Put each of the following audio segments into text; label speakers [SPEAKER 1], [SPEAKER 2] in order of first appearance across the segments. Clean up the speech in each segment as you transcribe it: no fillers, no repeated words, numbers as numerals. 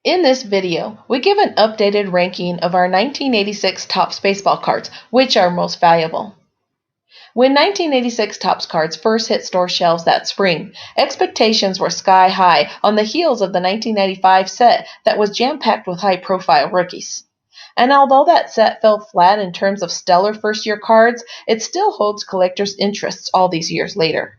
[SPEAKER 1] In this video, we give an updated ranking of our 1986 Topps baseball cards, which are most valuable. When 1986 Topps cards first hit store shelves that spring, expectations were sky high on the heels of the 1995 set that was jam-packed with high-profile rookies. And although that set fell flat in terms of stellar first-year cards, it still holds collectors' interests all these years later.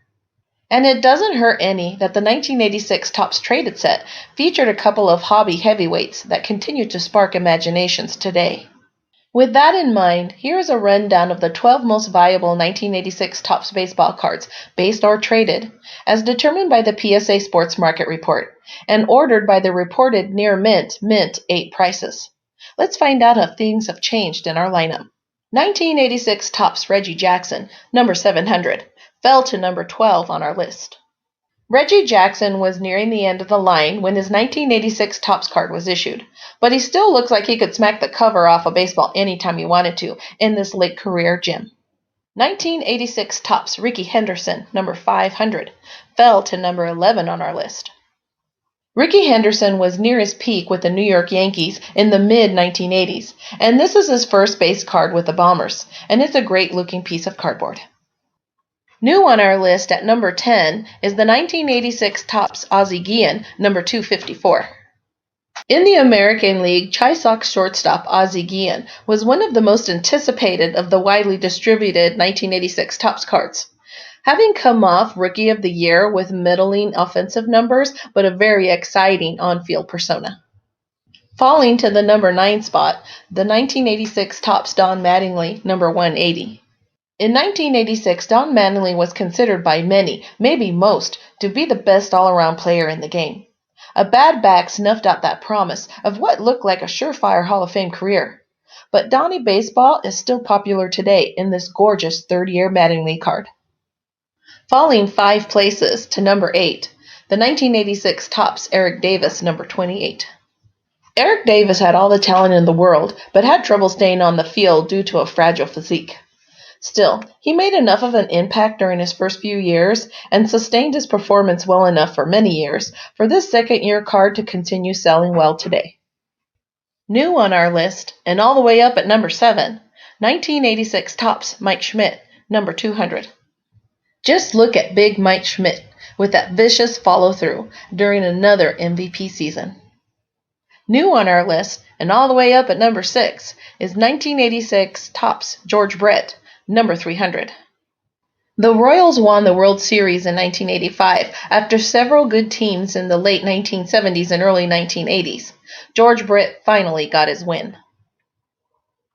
[SPEAKER 1] And it doesn't hurt any that the 1986 Topps Traded set featured a couple of hobby heavyweights that continue to spark imaginations today. With that in mind, here is a rundown of the 12 most valuable 1986 Topps baseball cards, based or traded, as determined by the PSA Sports Market Report, and ordered by the reported near mint 8 prices. Let's find out how things have changed in our lineup. 1986 Topps Reggie Jackson, number 700. Fell to number 12 on our list. Reggie Jackson was nearing the end of the line when his 1986 Topps card was issued, but he still looks like he could smack the cover off a baseball anytime he wanted to in this late career gem. 1986 Topps Rickey Henderson, number 500, fell to number 11 on our list. Rickey Henderson was near his peak with the New York Yankees in the mid-1980s, and this is his first base card with the Bombers, and it's a great-looking piece of cardboard. New on our list at number 10 is the 1986 Topps OZZIE GUILLEN, number 254. In the American League, Chi Sox shortstop OZZIE GUILLEN was one of the most anticipated of the widely distributed 1986 Topps cards. Having come off Rookie of the Year with middling offensive numbers, but a very exciting on-field persona. Falling to the number 9 spot, the 1986 Topps Don Mattingly, number 180. In 1986, Don Mattingly was considered by many, maybe most, to be the best all-around player in the game. A bad back snuffed out that promise of what looked like a surefire Hall of Fame career. But Donnie Baseball is still popular today in this gorgeous third-year Mattingly card. Falling 5 places to number 8, the 1986 Topps Eric Davis, number 28. Eric Davis had all the talent in the world, but had trouble staying on the field due to a fragile physique. Still, he made enough of an impact during his first few years and sustained his performance well enough for many years for this second-year card to continue selling well today. New on our list, and all the way up at number 7, 1986 Topps Mike Schmidt, number 200. Just look at Big Mike Schmidt with that vicious follow-through during another MVP season. New on our list, and all the way up at number 6, is 1986 Topps George Brett, number 300. The Royals won the World Series in 1985 after several good teams in the late 1970s and early 1980s. George Brett finally got his win.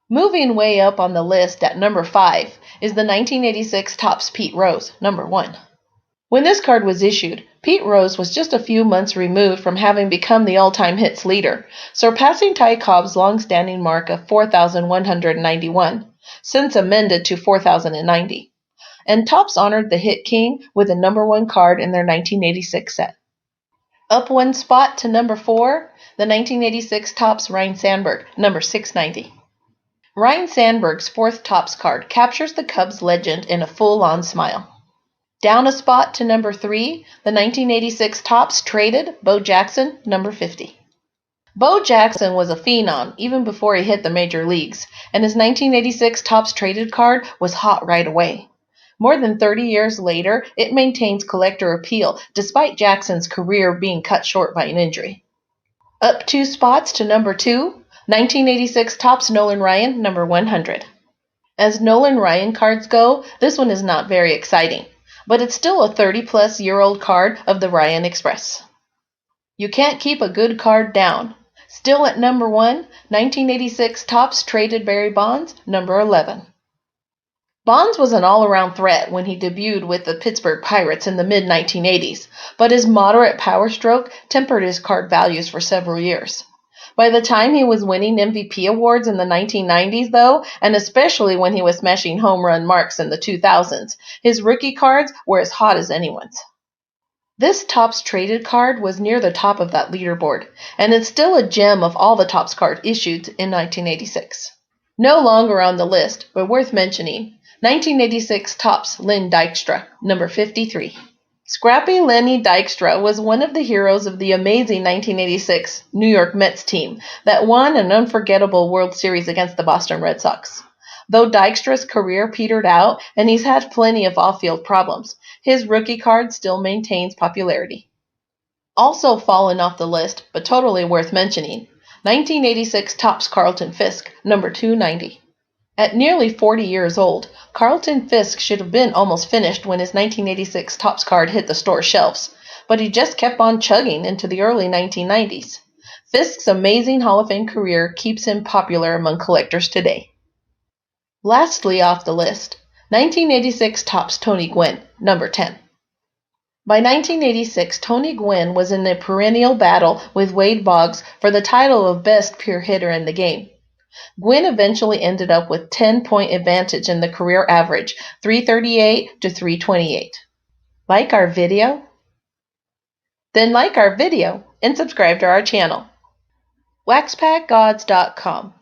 [SPEAKER 1] Moving way up on the list at number 5 is the 1986 Topps Pete Rose, number 1. When this card was issued, Pete Rose was just a few months removed from having become the all-time hits leader, surpassing Ty Cobb's long-standing mark of 4,191. Since amended to 4,090, and Topps honored the Hit King with a number 1 card in their 1986 set. Up 1 spot to number 4, the 1986 Topps RYNE Sandberg, number 690. RYNE Sandberg's 4th Topps card captures the Cubs legend in a full-on smile. Down a spot to number 3, the 1986 Topps Traded Bo Jackson, number 50. Bo Jackson was a phenom even before he hit the major leagues, and his 1986 Topps Traded card was hot right away. More than 30 years later, it maintains collector appeal despite Jackson's career being cut short by an injury. Up 2 spots to number 2, 1986 Topps Nolan Ryan, number 100. As Nolan Ryan cards go, this one is not very exciting, but it's still a 30-plus-year-old card of the Ryan Express. You can't keep a good card down. Still at number 1, 1986 Topps Traded Barry Bonds, number 11. Bonds was an all-around threat when he debuted with the Pittsburgh Pirates in the mid-1980s, but his moderate power stroke tempered his card values for several years. By the time he was winning MVP awards in the 1990s, though, and especially when he was smashing home run marks in the 2000s, his rookie cards were as hot as anyone's. This Topps Traded card was near the top of that leaderboard, and it's still a gem of all the Topps cards issued in 1986. No longer on the list, but worth mentioning, 1986 Topps DYKSTRA, number 53. Scrappy Lenny Dykstra was one of the heroes of the amazing 1986 New York Mets team that won an unforgettable World Series against the Boston Red Sox. Though Dykstra's career petered out and he's had plenty of off-field problems, his rookie card still maintains popularity. Also fallen off the list, but totally worth mentioning, 1986 Topps Carlton Fisk, number 290. At nearly 40 years old, Carlton Fisk should have been almost finished when his 1986 Topps card hit the store shelves, but he just kept on chugging into the early 1990s. Fisk's amazing Hall of Fame career keeps him popular among collectors today. Lastly off the list, 1986 Topps Tony Gwynn, number 10. By 1986, Tony Gwynn was in a perennial battle with Wade Boggs for the title of best pure hitter in the game. Gwynn eventually ended up with 10-point advantage in the career average, 338 to 328. Like our video? Then like our video and subscribe to our channel. WaxPackGods.com